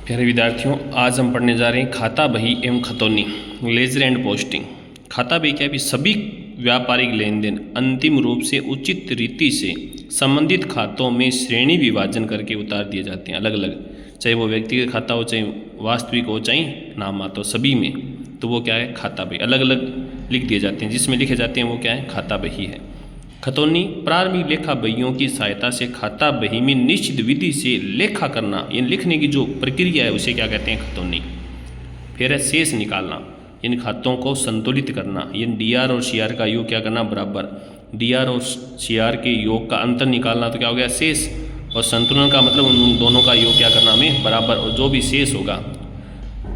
प्यारे विद्यार्थियों, आज हम पढ़ने जा रहे हैं खाता बही एवं खतौनी, लेजर एंड पोस्टिंग। खाता बही क्या है? सभी व्यापारिक लेन देन अंतिम रूप से उचित रीति से संबंधित खातों में श्रेणी विभाजन करके उतार दिए जाते हैं, अलग अलग, चाहे वो व्यक्तिगत खाता हो, चाहे वास्तविक हो, चाहे नामात हो, सभी में। तो वो क्या है? खाता बही अलग अलग लिख दिए जाते हैं, जिसमें लिखे जाते हैं वो क्या है? खाता बही है। खतौनी प्रारंभिक लेखा बहियों की सहायता से खाता बही में निश्चित विधि से लेखा करना, यानी लिखने की जो प्रक्रिया है उसे क्या कहते हैं? खतौनी। फिर है शेष निकालना, इन खातों को संतुलित करना, यानी डीआर और सीआर का योग क्या करना? बराबर। डीआर और सीआर के योग का अंतर निकालना तो क्या हो गया? शेष। और संतुलन का मतलब उन दोनों का योग क्या करना हमें? बराबर। और जो भी शेष होगा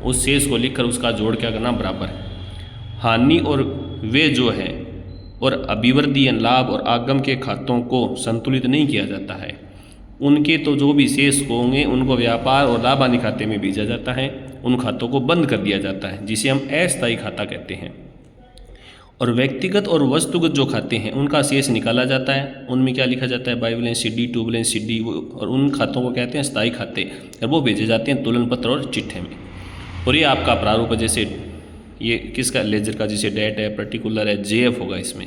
उस शेष को लिखकर उसका जोड़ क्या करना? बराबर। हानि और वे जो है और अभिवृद्धि लाभ और आगम के खातों को संतुलित नहीं किया जाता है। उनके तो जो भी शेष होंगे उनको व्यापार और लाभ हानि खाते में भेजा जाता है, उन खातों को बंद कर दिया जाता है, जिसे हम अस्थायी खाता कहते हैं। और व्यक्तिगत और वस्तुगत जो खाते हैं उनका शेष निकाला जाता है, उनमें क्या लिखा जाता है? By balance sheet D, to balance sheet D, और उन खातों को कहते हैं स्थायी खाते, और वो भेजे जाते हैं तुलन पत्र और चिट्ठे में। और ये आपका प्रारूप है, जैसे ये किसका? लेजर का, जैसे डेट है, पर्टिकुलर है, जेएफ होगा इसमें।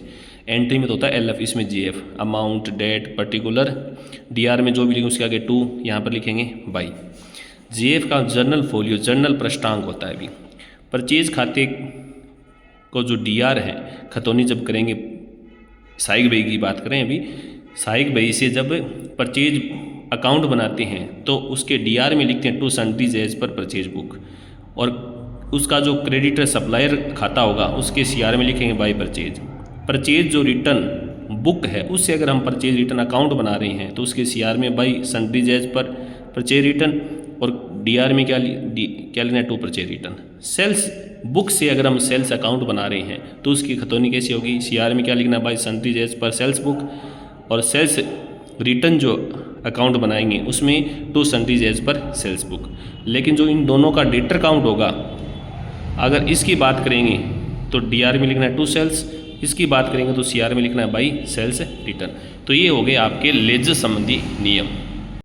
एंट्री में तो होता है एलएफ, इसमें JF, amount, date, particular. DR में जो भी लिखेंगे उसके आगे 2, यहाँ पर लिखेंगे बाई। जेएफ का जर्नल फोलियो, जर्नल पृष्ठांक होता है। अभी परचेज खाते को जो डीआर है, खतौनी जब करेंगे, सहायक बही की बात करें, अभी सहायक बही से जब परचेज अकाउंट बनाते हैं तो उसके डीआर में लिखते हैं to sundries as per purchase book, और उसका जो क्रेडिटर सप्लायर खाता होगा उसके सीआर में लिखेंगे बाई परचेज। परचेज जो रिटर्न बुक है उससे अगर हम परचेज रिटर्न अकाउंट बना रहे हैं तो उसके सीआर में by sundries as per purchase return, और डीआर में क्या लेना है? To purchase return. Sales book से अगर हम सेल्स अकाउंट बना रहे हैं तो उसकी खतौनी कैसी होगी? सीआर में क्या लिखना? By sundries as per sales book, और सेल्स रिटर्न जो अकाउंट बनाएंगे उसमें to sundries as per sales book. लेकिन जो इन दोनों का डेटर काउंट होगा, अगर इसकी बात करेंगे तो डीआर में लिखना है टू सेल्स, इसकी बात करेंगे तो सीआर में लिखना है बाई सेल्स रिटर्न। तो ये हो गए आपके लेजर संबंधी नियम।